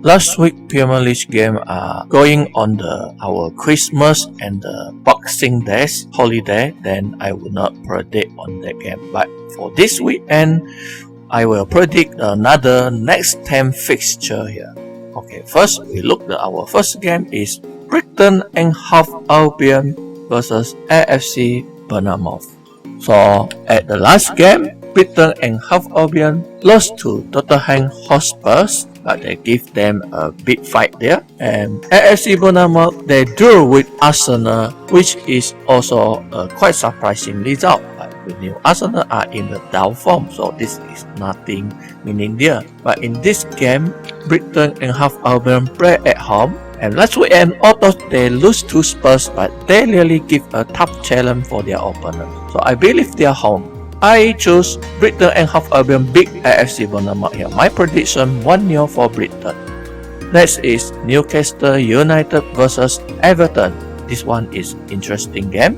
Last week Premier League game are going on our Christmas and the Boxing Days holiday, then I will not predict on that game. But for this weekend, I will predict another next 10 fixture here. Okay, first we look at our first game is Brighton and Hove Albion versus AFC Bournemouth. So at the last game, Brighton and Hove Albion lost to Tottenham Hotspur, but they give them a big fight there. And AFC Bournemouth, they drew with Asana, which is also a quite surprising result. But we knew Asana are in the down form, so this is nothing meaning there. But in this game, Brighton and Hove Albion play at home. And last weekend, although they lose to Spurs, but they really give a tough challenge for their opponent. So I believe they are home. I choose Brighton and Hove Albion beat AFC Bournemouth here. My prediction 1-0 for Brighton. Next is Newcastle United versus Everton. This one is interesting game.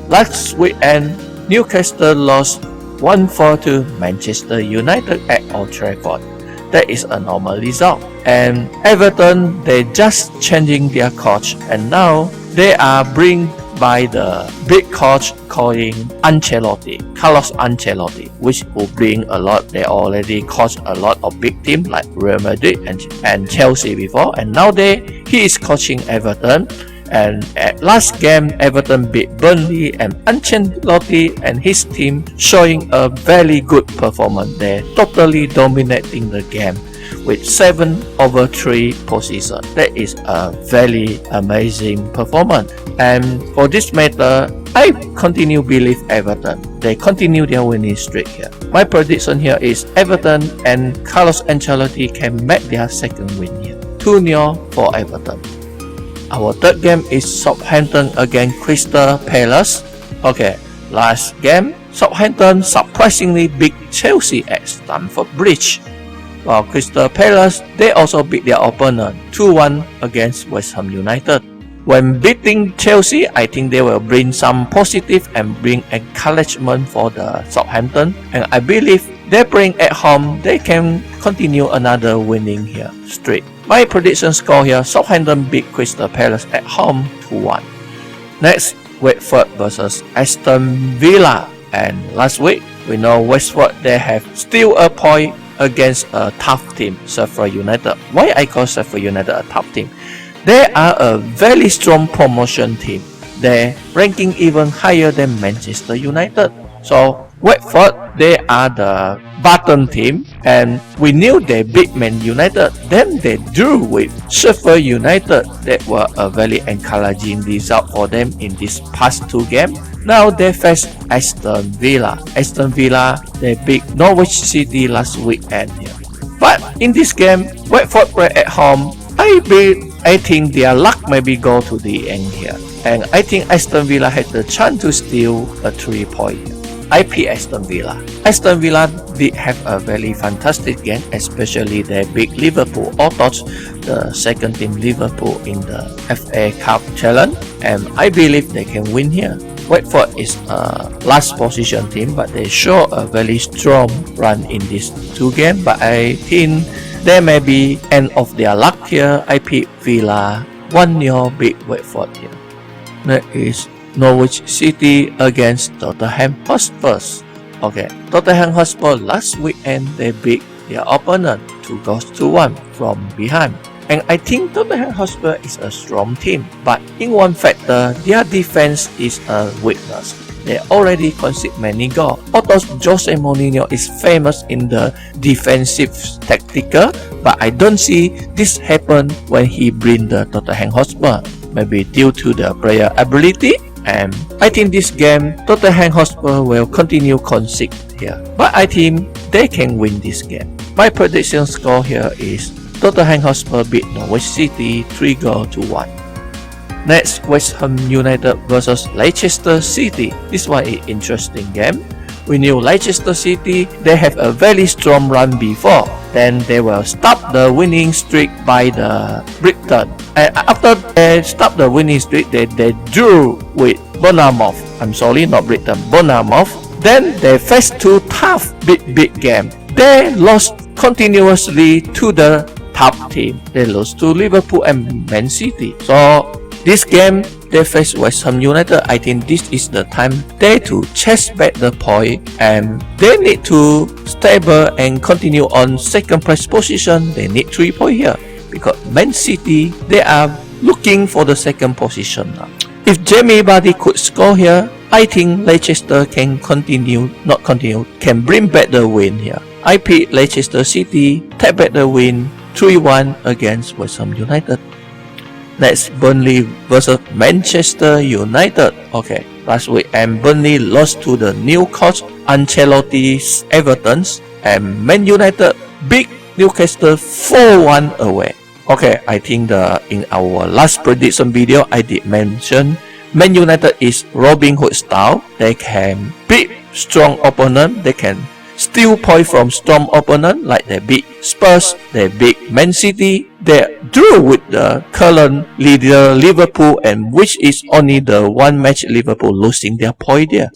Last weekend, Newcastle lost 1-4 to Manchester United at Old Trafford. That is a normal result. And Everton, they just changing their coach, and now they are bring by the big coach calling Carlos Ancelotti, which will bring a lot. They already coached a lot of big teams like Real Madrid and Chelsea before, and now he is coaching Everton. And at last game, Everton beat Burnley, and Ancelotti and his team showing a very good performance. They're totally dominating the game with 7/3 possession. That is a very amazing performance. And for this matter, I continue believe Everton. They continue their winning streak here. My prediction here is Everton and Carlos Ancelotti can make their second win here. 2-0 for Everton. Our third game is Southampton against Crystal Palace. Okay, last game, Southampton surprisingly beat Chelsea at Stamford Bridge. While Crystal Palace, they also beat their opponent 2-1 against West Ham United. When beating Chelsea, I think they will bring some positive and bring encouragement for the Southampton. And I believe they playing at home, they can continue another winning here streak. My prediction score here, Southampton beat Crystal Palace at home 2-1. Next, Watford versus Aston Villa. And last week, we know Watford, they have still a point against a tough team, Sheffield United. Why I call Sheffield United a tough team? They are a very strong promotion team. Their ranking even higher than Manchester United. So Watford, they are the bottom team, and we knew they beat Man United. Then they drew with Sheffield United. That were a very encouraging result for them in these past two games. Now they face Aston Villa. Aston Villa, they beat Norwich City last weekend here. But in this game, Watford play at home. I think their luck maybe go to the end here. And I think Aston Villa had the chance to steal a 3-point. I pick Aston Villa. Aston Villa did have a very fantastic game, especially they beat Liverpool, although the second team Liverpool in the FA Cup Challenge, and I believe they can win here. Watford is a last position team, but they show a very strong run in these two games, but I think they may be end of their luck here. I pick Villa 1-0 beat Watford here. Next is Norwich City against Tottenham Hotspur. Okay, Tottenham Hotspur last weekend they beat their opponent 2-1 from behind. And I think Tottenham Hotspur is a strong team, but in one factor, their defense is a weakness. They already concede many goals. Although Jose Mourinho is famous in the defensive tactical, but I don't see this happen when he bring the Tottenham Hotspur. Maybe due to the player ability. And I think this game, Tottenham Hotspur will continue concede here. But I think they can win this game. My prediction score here is Tottenham Hotspur beat Norwich City 3-1. Next, West Ham United versus Leicester City. This one is interesting game. We knew Leicester City, they have a very strong run before. Then they will stop the winning streak by the Brighton. And after they stop the winning streak, they drew with Bournemouth. I'm sorry, not Brighton, Bournemouth. Then they faced two tough big game. They lost continuously to the top team. They lost to Liverpool and Man City. So this game they face West Ham United. I think this is the time they to chase back the point, and they need to stable and continue on second place position. They need 3 points here because Man City they are looking for the second position now. If Jamie Vardy could score here, I think Leicester can can bring back the win here. I pick Leicester City, take back the win 3-1 against West Ham United. Next, Burnley versus Manchester United. Okay, last week and Burnley lost to the Newcastle Ancelotti's Everton's, and Man United beat Newcastle 4-1 away. Okay, I think in our last prediction video I did mention Man United is Robin Hood style. They can beat strong opponent. They can steal point from strong opponent, like they beat Spurs, they beat Man City. They drew with the current leader Liverpool, and which is only the one match Liverpool losing their point there.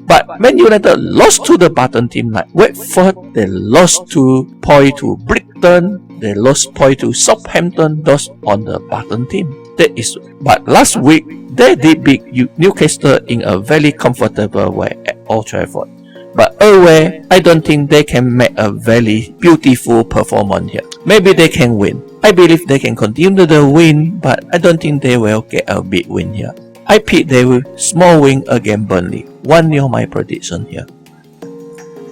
But Man United lost to the bottom team like Watford. They lost 2 point to Brighton. They lost point to Southampton. Those on the bottom team. But last week they did beat Newcastle in a very comfortable way at Old Trafford. But away, I don't think they can make a very beautiful performance here. Maybe they can win. I believe they can continue the win, but I don't think they will get a big win here. I pick they will small win against Burnley. 1-0 my prediction here.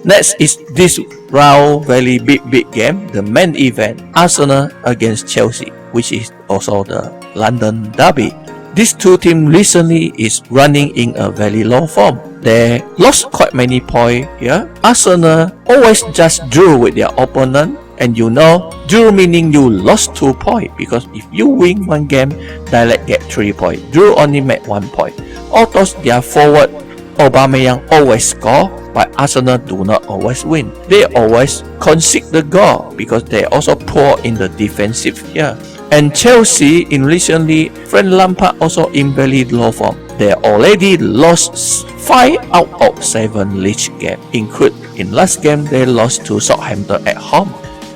Next is this round very big game, the main event, Arsenal against Chelsea, which is also the London derby. These two teams recently is running in a very low form. They lost quite many points here. Arsenal always just drew with their opponent, and you know, drew meaning you lost 2 points, because if you win 1 game, direct get 3 points. Drew only make 1 point. Although their forward Aubameyang always score, but Arsenal do not always win. They always concede the goal because they also poor in the defensive here. And Chelsea in recently, Frank Lampard also in very low form. They already lost 5 out of 7 league games, including in last game they lost to Southampton at home.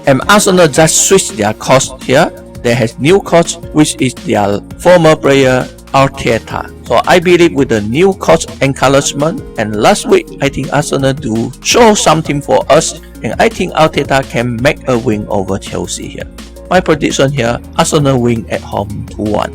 And Arsenal just switched their coach here. They have new coach, which is their former player Arteta. So I believe with the new coach encouragement, and last week I think Arsenal do show something for us, and I think Arteta can make a win over Chelsea here. My prediction here, Arsenal win at home 2-1.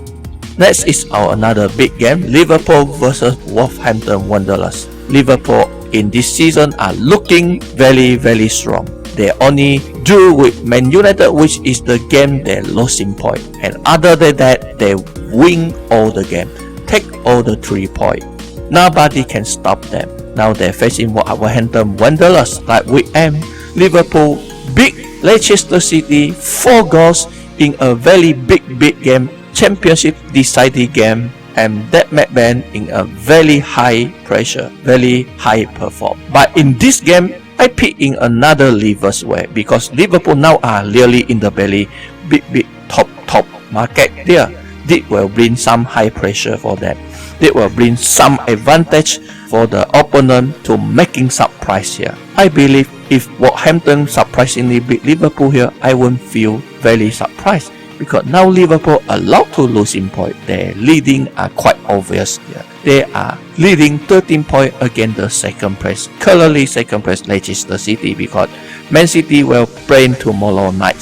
Next is our another big game, Liverpool versus Wolverhampton Wanderers. Liverpool in this season are looking very strong. They only drew with Man United, which is the game they losing point. And other than that, they win all the game, take all the 3 points. Nobody can stop them. Now they're facing Wolverhampton Wanderers like we am. Liverpool beat Leicester City 4 goals in a very big game, championship deciding game, and that made them in a very high pressure, very high perform. But in this game, I pick in another reverse way, because Liverpool now are really in the very big top market there. This will bring some high pressure for them. It will bring some advantage for the opponent to making surprise here. I believe if Wolverhampton surprisingly beat Liverpool here, I won't feel very surprised, because now Liverpool allowed to losing point. Their leading are quite obvious here. They are leading 13 points against the second place. Currently second place Leicester City, because Man City will play tomorrow night.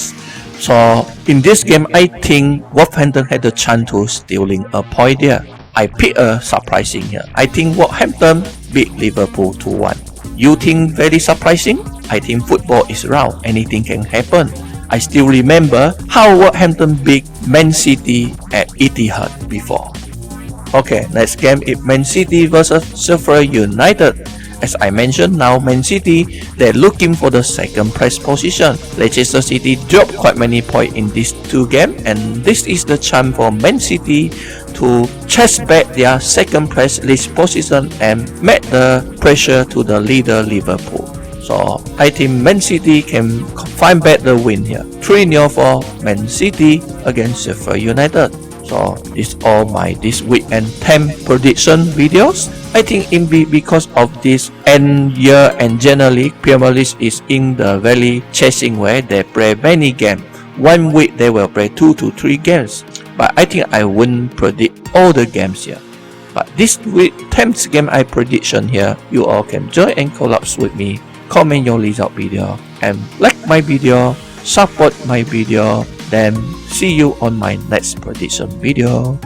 So in this game, I think Wolverhampton had the chance to stealing a point there. I pick a surprising here. I think Wolverhampton beat Liverpool 2-1. You think very surprising? I think football is round. Anything can happen. I still remember how Wolverhampton beat Man City at Etihad before. Okay, next game is Man City versus Sheffield United. As I mentioned, now Man City, they're looking for the second place position. Leicester City dropped quite many points in these 2 games, and this is the chance for Man City to chase back their second place list position and make the pressure to the leader Liverpool. So I think Man City can find back the win here. 3-0 for Man City against Sheffield United. So this all my this weekend 10 prediction videos. I think because of this end year and generally Premier League is in the very chasing way. They play many games 1 week they will play 2 to 3 games. But I think I wouldn't predict all the games here. But this week 10th game I prediction here, you all can join and collapse with me, comment your result video, and like my video, support my video. Then see you on my next prediction video.